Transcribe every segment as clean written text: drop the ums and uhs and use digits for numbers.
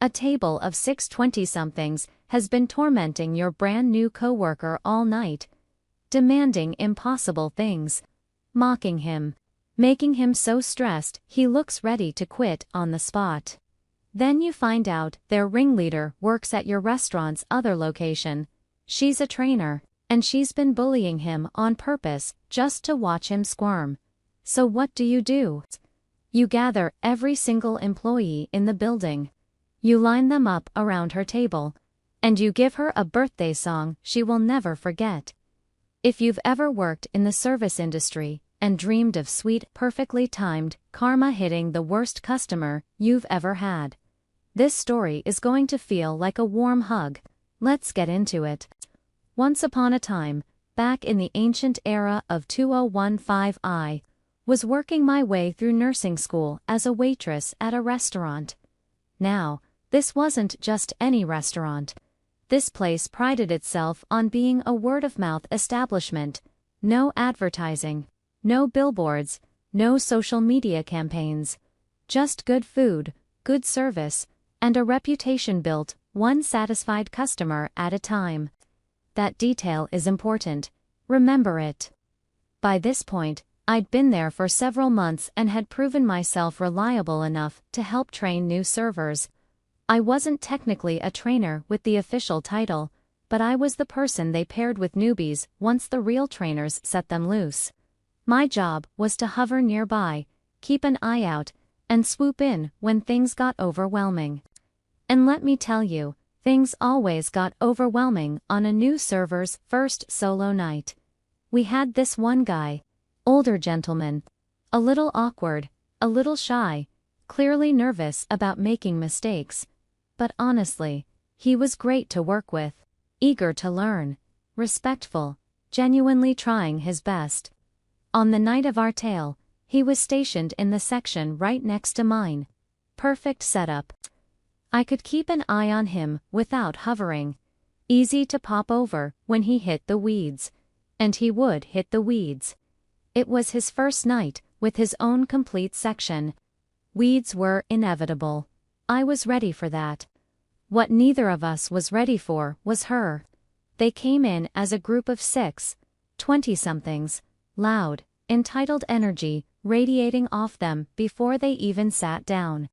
A table of 6 20-somethings has been tormenting your brand new coworker all night, demanding impossible things, mocking him, making him so stressed he looks ready to quit on the spot. Then you find out their ringleader works at your restaurant's other location. She's a trainer, and she's been bullying him on purpose just to watch him squirm. So what do? You gather every single employee in the building. You line them up around her table, and you give her a birthday song she will never forget. If you've ever worked in the service industry and dreamed of sweet, perfectly timed karma hitting the worst customer you've ever had, this story is going to feel like a warm hug. Let's get into it. Once upon a time, back in the ancient era of 2015, I was working my way through nursing school as a waitress at a restaurant. Now, this wasn't just any restaurant. This place prided itself on being a word-of-mouth establishment. No advertising, no billboards, no social media campaigns. Just good food, good service, and a reputation built one satisfied customer at a time. That detail is important. Remember it. By this point, I'd been there for several months and had proven myself reliable enough to help train new servers. I wasn't technically a trainer with the official title, but I was the person they paired with newbies once the real trainers set them loose. My job was to hover nearby, keep an eye out, and swoop in when things got overwhelming. And let me tell you, things always got overwhelming on a new server's first solo night. We had this one guy, older gentleman, a little awkward, a little shy, clearly nervous about making mistakes. But honestly, he was great to work with, eager to learn, respectful, genuinely trying his best. On the night of our tale, he was stationed in the section right next to mine. Perfect setup. I could keep an eye on him without hovering. Easy to pop over when he hit the weeds. And he would hit the weeds. It was his first night with his own complete section. Weeds were inevitable. I was ready for that. What neither of us was ready for was her. They came in as a group of 6 20-somethings, loud, entitled energy radiating off them before they even sat down.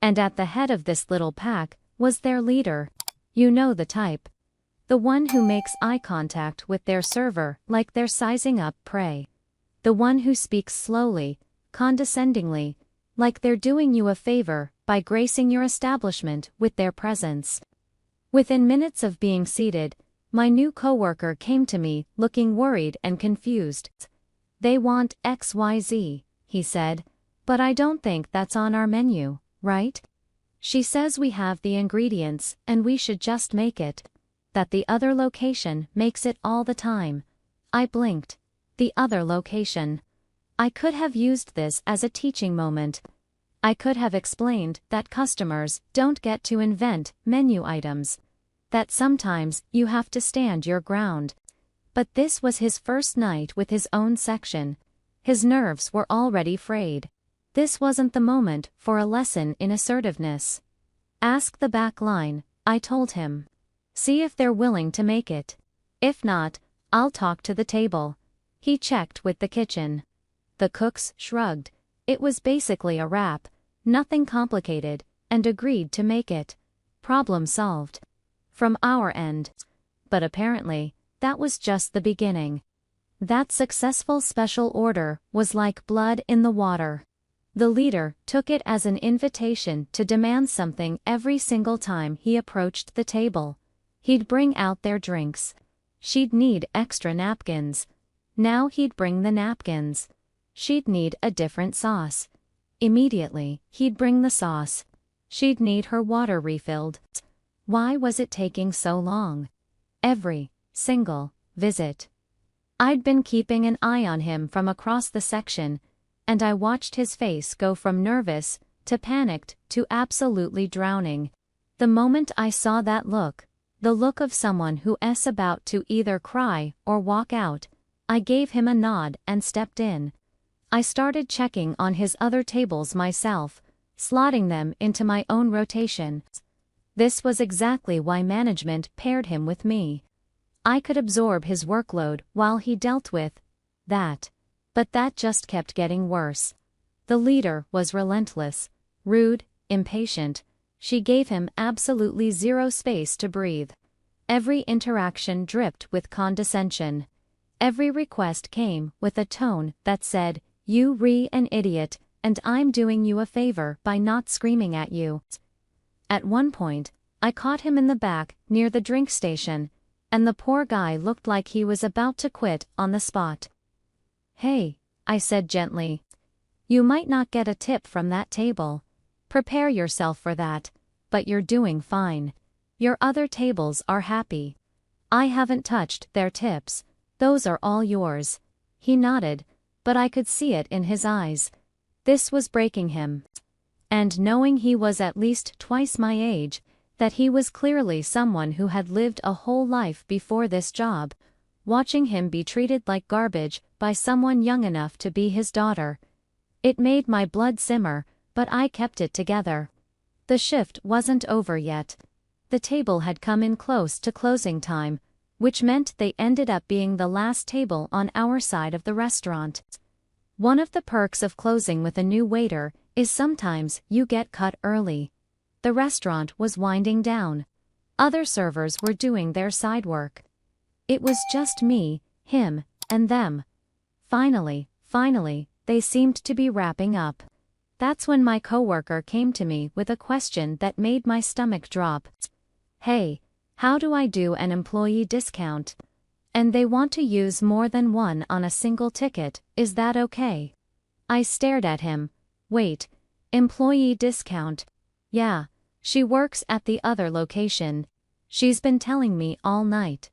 And at the head of this little pack was their leader. You know the type. The one who makes eye contact with their server like they're sizing up prey. The one who speaks slowly, condescendingly, like they're doing you a favor by gracing your establishment with their presence. Within minutes of being seated, my new coworker came to me looking worried and confused. "They want XYZ," he said, "but I don't think that's on our menu, right? She says we have the ingredients and we should just make it. That the other location makes it all the time." I blinked. The other location. I could have used this as a teaching moment. I could have explained that customers don't get to invent menu items. That sometimes you have to stand your ground. But this was his first night with his own section. His nerves were already frayed. This wasn't the moment for a lesson in assertiveness. "Ask the back line," I told him. "See if they're willing to make it. If not, I'll talk to the table." He checked with the kitchen. The cooks shrugged. It was basically a wrap, nothing complicated, and agreed to make it. Problem solved. From our end. But apparently, that was just the beginning. That successful special order was like blood in the water. The leader took it as an invitation to demand something every single time he approached the table. He'd bring out their drinks. She'd need extra napkins. Now he'd bring the napkins. She'd need a different sauce. Immediately, he'd bring the sauce. She'd need her water refilled. Why was it taking so long? Every single visit. I'd been keeping an eye on him from across the section, and I watched his face go from nervous to panicked to absolutely drowning. The moment I saw that look, the look of someone who is about to either cry or walk out, I gave him a nod and stepped in. I started checking on his other tables myself, slotting them into my own rotation. This was exactly why management paired him with me. I could absorb his workload while he dealt with that. But that just kept getting worse. The leader was relentless, rude, impatient. She gave him absolutely zero space to breathe. Every interaction dripped with condescension. Every request came with a tone that said, an idiot, and I'm doing you a favor by not screaming at you. At one point, I caught him in the back, near the drink station, and the poor guy looked like he was about to quit on the spot. "Hey," I said gently. "You might not get a tip from that table. Prepare yourself for that, but you're doing fine. Your other tables are happy. I haven't touched their tips, those are all yours." He nodded, but I could see it in his eyes. This was breaking him. And knowing he was at least twice my age, that he was clearly someone who had lived a whole life before this job, watching him be treated like garbage by someone young enough to be his daughter. It made my blood simmer, but I kept it together. The shift wasn't over yet. The table had come in close to closing time, which meant they ended up being the last table on our side of the restaurant. One of the perks of closing with a new waiter is sometimes you get cut early. The restaurant was winding down. Other servers were doing their side work. It was just me, him, and them. Finally, they seemed to be wrapping up. That's when my coworker came to me with a question that made my stomach drop. "Hey, how do I do an employee discount? And they want to use more than one on a single ticket, is that okay?" I stared at him. "Wait, employee discount? Yeah, she works at the other location. She's been telling me all night."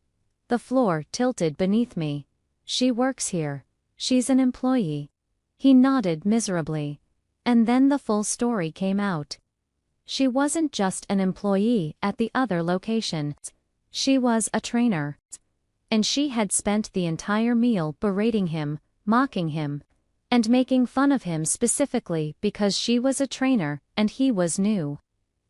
The floor tilted beneath me. "She works here. She's an employee." He nodded miserably. And then the full story came out. She wasn't just an employee at the other location. She was a trainer. And she had spent the entire meal berating him, mocking him, and making fun of him specifically because she was a trainer and he was new.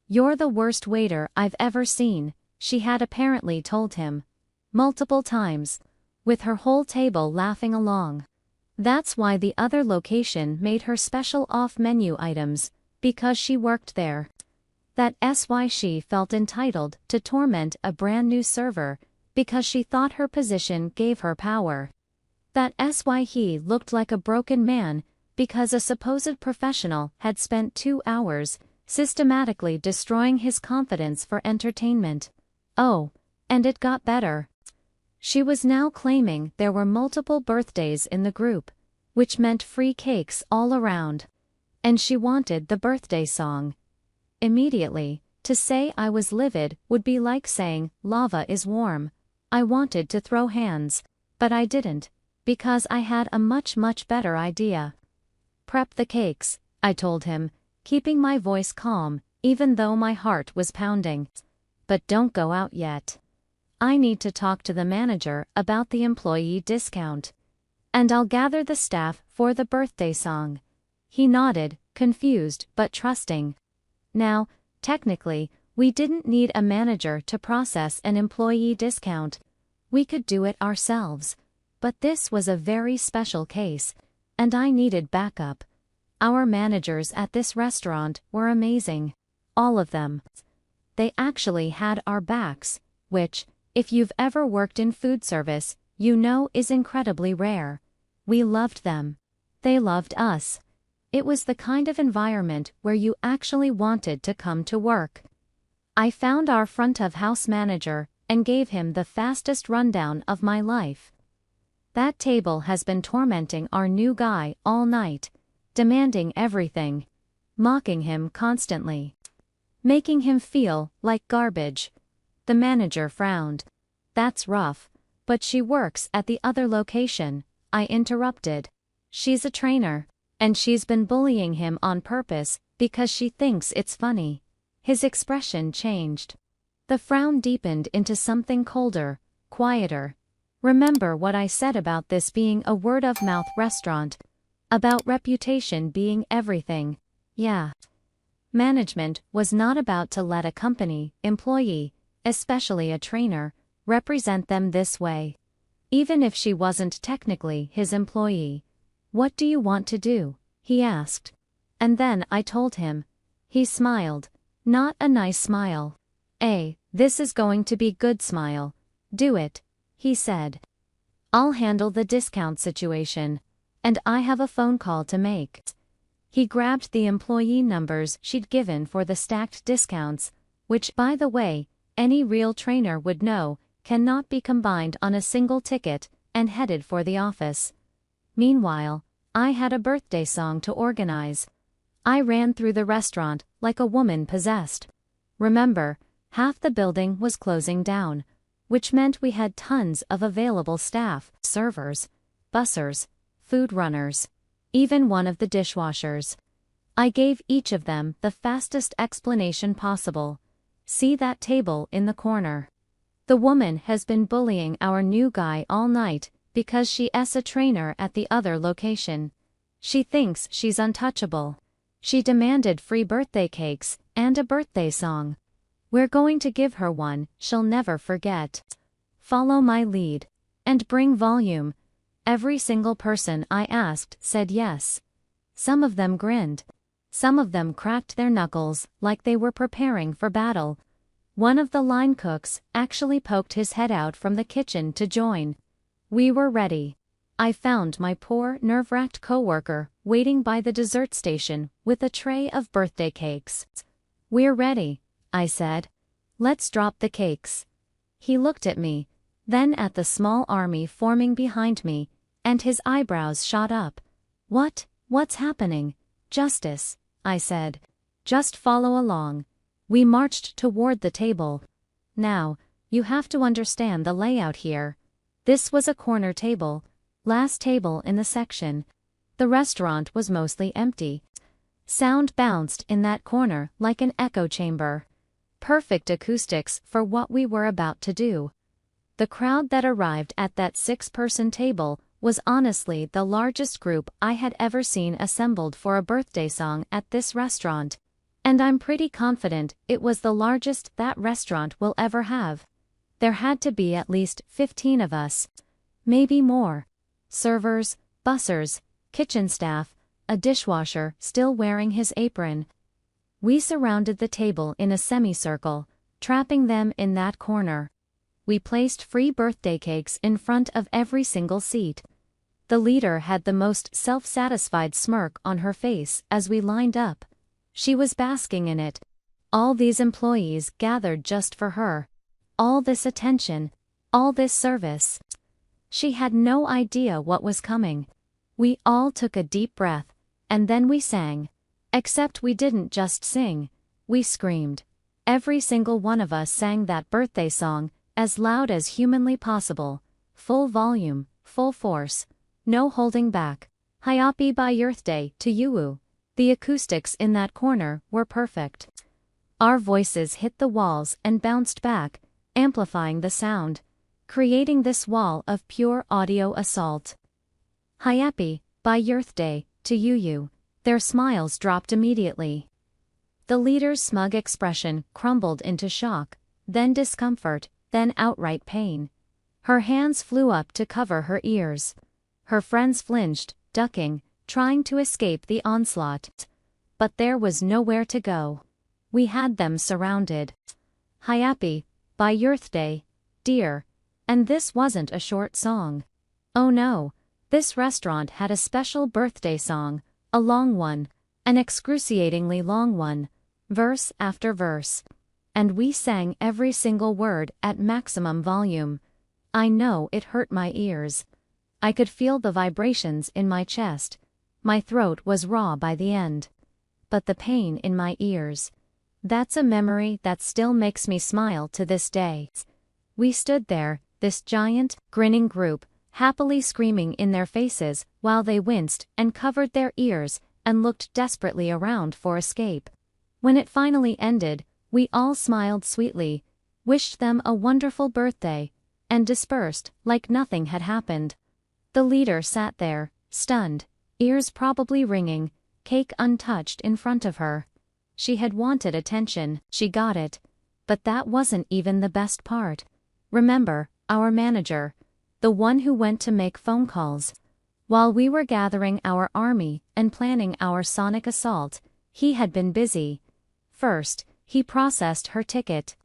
"You're the worst waiter I've ever seen," she had apparently told him. Multiple times, with her whole table laughing along. That's why the other location made her special off-menu items, because she worked there. That's why she felt entitled to torment a brand new server, because she thought her position gave her power. That's why he looked like a broken man, because a supposed professional had spent 2 hours systematically destroying his confidence for entertainment. Oh, and it got better. She was now claiming there were multiple birthdays in the group, which meant free cakes all around. And she wanted the birthday song. Immediately, to say I was livid would be like saying lava is warm. I wanted to throw hands, but I didn't, because I had a much better idea. "Prep the cakes," I told him, keeping my voice calm, even though my heart was pounding. "But don't go out yet. I need to talk to the manager about the employee discount. And I'll gather the staff for the birthday song." He nodded, confused but trusting. Now, technically, we didn't need a manager to process an employee discount. We could do it ourselves. But this was a very special case, and I needed backup. Our managers at this restaurant were amazing. All of them. They actually had our backs, which, if you've ever worked in food service, you know is incredibly rare. We loved them. They loved us. It was the kind of environment where you actually wanted to come to work. I found our front-of-house manager and gave him the fastest rundown of my life. "That table has been tormenting our new guy all night, demanding everything, mocking him constantly, making him feel like garbage." The manager frowned. "That's rough, but she works at the other location," I interrupted. "She's a trainer, and she's been bullying him on purpose because she thinks it's funny." His expression changed. The frown deepened into something colder, quieter. "Remember what I said about this being a word-of-mouth restaurant? About reputation being everything. Yeah." Management was not about to let a company employee, especially a trainer, represent them this way. Even if she wasn't technically his employee. "What do you want to do?" he asked. And then I told him. He smiled. Not a nice smile. This is going to be good smile. "Do it," he said. "I'll handle the discount situation. And I have a phone call to make." He grabbed the employee numbers she'd given for the stacked discounts, which, by the way, any real trainer would know, cannot be combined on a single ticket, and headed for the office. Meanwhile, I had a birthday song to organize. I ran through the restaurant like a woman possessed. Remember, half the building was closing down, which meant we had tons of available staff, servers, bussers, food runners, even one of the dishwashers. I gave each of them the fastest explanation possible. "See that table in the corner? The woman has been bullying our new guy all night because she's a trainer at the other location. She thinks she's untouchable. She demanded free birthday cakes and a birthday song. We're going to give her one she'll never forget. Follow my lead. And bring volume." Every single person I asked said yes. Some of them grinned. Some of them cracked their knuckles like they were preparing for battle. One of the line cooks actually poked his head out from the kitchen to join. We were ready. I found my poor, nerve-wracked coworker waiting by the dessert station with a tray of birthday cakes. "We're ready," I said. "Let's drop the cakes." He looked at me, then at the small army forming behind me, and his eyebrows shot up. What's happening?" "Justice," I said. "Just follow along." We marched toward the table. Now, you have to understand the layout here. This was a corner table, last table in the section. The restaurant was mostly empty. Sound bounced in that corner like an echo chamber. Perfect acoustics for what we were about to do. The crowd that arrived at that 6-person table was honestly the largest group I had ever seen assembled for a birthday song at this restaurant. And I'm pretty confident it was the largest that restaurant will ever have. There had to be at least 15 of us. Maybe more. Servers, bussers, kitchen staff, a dishwasher still wearing his apron. We surrounded the table in a semicircle, trapping them in that corner. We placed free birthday cakes in front of every single seat. The leader had the most self-satisfied smirk on her face as we lined up. She was basking in it. All these employees gathered just for her. All this attention. All this service. She had no idea what was coming. We all took a deep breath, and then we sang. Except we didn't just sing. We screamed. Every single one of us sang that birthday song, as loud as humanly possible. Full volume, full force. No holding back. Happy birthday to you. The acoustics in that corner were perfect. Our voices hit the walls and bounced back, amplifying the sound, creating this wall of pure audio assault. Happy birthday to you. Their smiles dropped immediately. The leader's smug expression crumbled into shock, then discomfort, then outright pain. Her hands flew up to cover her ears. Her friends flinched, ducking, trying to escape the onslaught. But there was nowhere to go. We had them surrounded. Happy birthday, dear. And this wasn't a short song. Oh no, this restaurant had a special birthday song, a long one, an excruciatingly long one, verse after verse. And we sang every single word at maximum volume. I know it hurt my ears. I could feel the vibrations in my chest. My throat was raw by the end. But the pain in my ears. That's a memory that still makes me smile to this day. We stood there, this giant, grinning group, happily screaming in their faces while they winced and covered their ears and looked desperately around for escape. When it finally ended, we all smiled sweetly, wished them a wonderful birthday, and dispersed like nothing had happened. The leader sat there, stunned, ears probably ringing, cake untouched in front of her. She had wanted attention, she got it. But that wasn't even the best part. Remember, our manager, the one who went to make phone calls. While we were gathering our army and planning our sonic assault, he had been busy. First, he processed her ticket.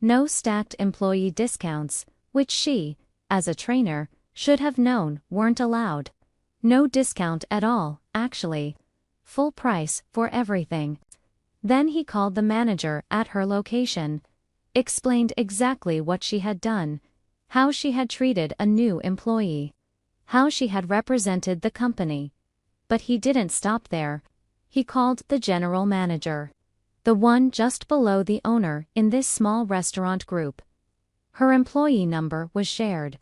No stacked employee discounts, which she, as a trainer, should have known weren't allowed. No discount at all, actually. Full price for everything. Then he called the manager at her location. Explained exactly what she had done. How she had treated a new employee. How she had represented the company. But he didn't stop there. He called the general manager. The one just below the owner in this small restaurant group. Her employee number was shared.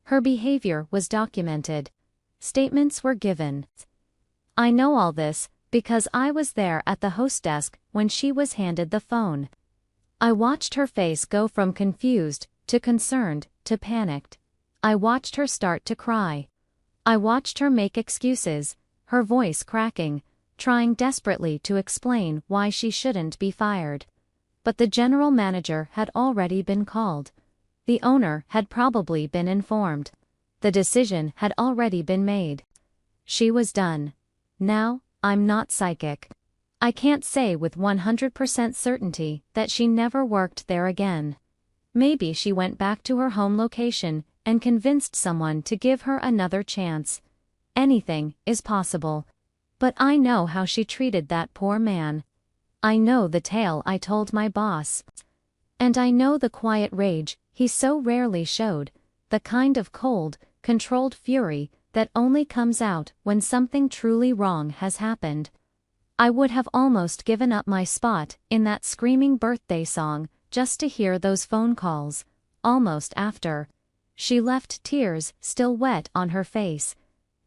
Her behavior was documented. Statements were given. I know all this because I was there at the host desk when she was handed the phone. I watched her face go from confused to concerned to panicked. I watched her start to cry. I watched her make excuses, her voice cracking, trying desperately to explain why she shouldn't be fired. But the general manager had already been called. The owner had probably been informed. The decision had already been made. She was done. Now, I'm not psychic. I can't say with 100% certainty that she never worked there again. Maybe she went back to her home location and convinced someone to give her another chance. Anything is possible. But I know how she treated that poor man. I know the tale I told my boss. And I know the quiet rage he so rarely showed, the kind of cold, controlled fury that only comes out when something truly wrong has happened. I would have almost given up my spot in that screaming birthday song just to hear those phone calls, almost after. She left tears still wet on her face.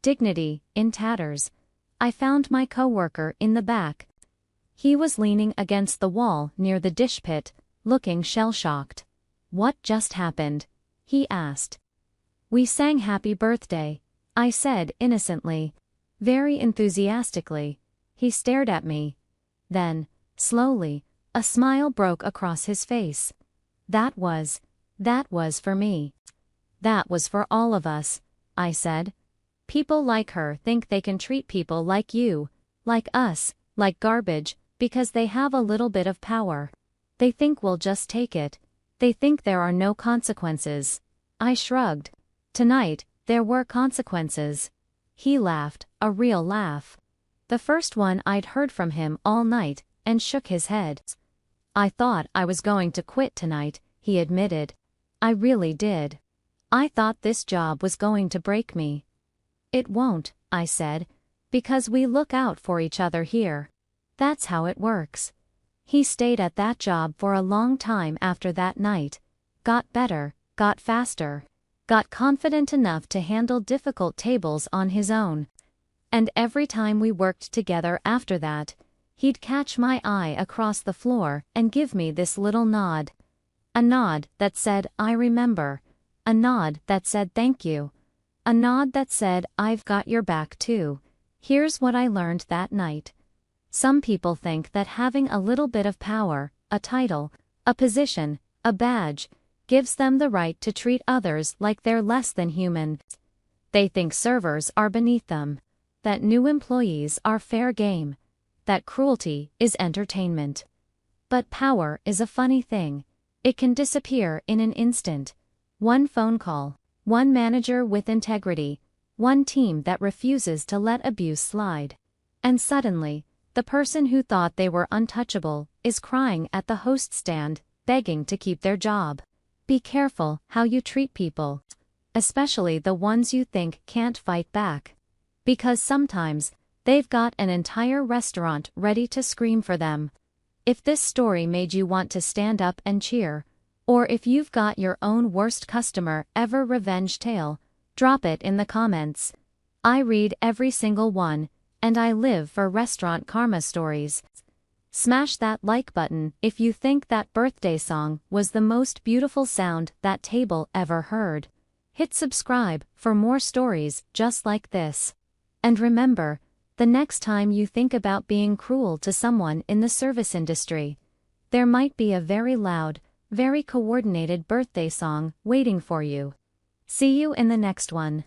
Dignity in tatters. I found my coworker in the back. He was leaning against the wall near the dish pit, looking shell-shocked. What just happened? He asked. We sang happy birthday, I said innocently. Very enthusiastically. He stared at me. Then, slowly, a smile broke across his face. That was for me. That was for all of us, I said. People like her think they can treat people like you, like us, like garbage, because they have a little bit of power. They think we'll just take it. They think there are no consequences. I shrugged. Tonight, there were consequences. He laughed, a real laugh. The first one I'd heard from him all night, and shook his head. I thought I was going to quit tonight, he admitted. I really did. I thought this job was going to break me. It won't, I said, because we look out for each other here. That's how it works. He stayed at that job for a long time after that night. Got better, got faster. Got confident enough to handle difficult tables on his own. And every time we worked together after that, he'd catch my eye across the floor and give me this little nod. A nod that said, I remember. A nod that said thank you. A nod that said, I've got your back too. Here's what I learned that night. Some people think that having a little bit of power, a title, a position, a badge, gives them the right to treat others like they're less than human. They think servers are beneath them. That new employees are fair game. That cruelty is entertainment. But power is a funny thing. It can disappear in an instant. One phone call, one manager with integrity, one team that refuses to let abuse slide. And suddenly, the person who thought they were untouchable is crying at the host stand, begging to keep their job. Be careful how you treat people. Especially the ones you think can't fight back. Because sometimes, they've got an entire restaurant ready to scream for them. If this story made you want to stand up and cheer, or if you've got your own worst customer ever revenge tale, drop it in the comments. I read every single one, and I live for restaurant karma stories. Smash that like button if you think that birthday song was the most beautiful sound that table ever heard. Hit subscribe for more stories just like this. And remember, The next time you think about being cruel to someone in the service industry, there might be a very loud, very coordinated birthday song waiting for you. See you in the next one.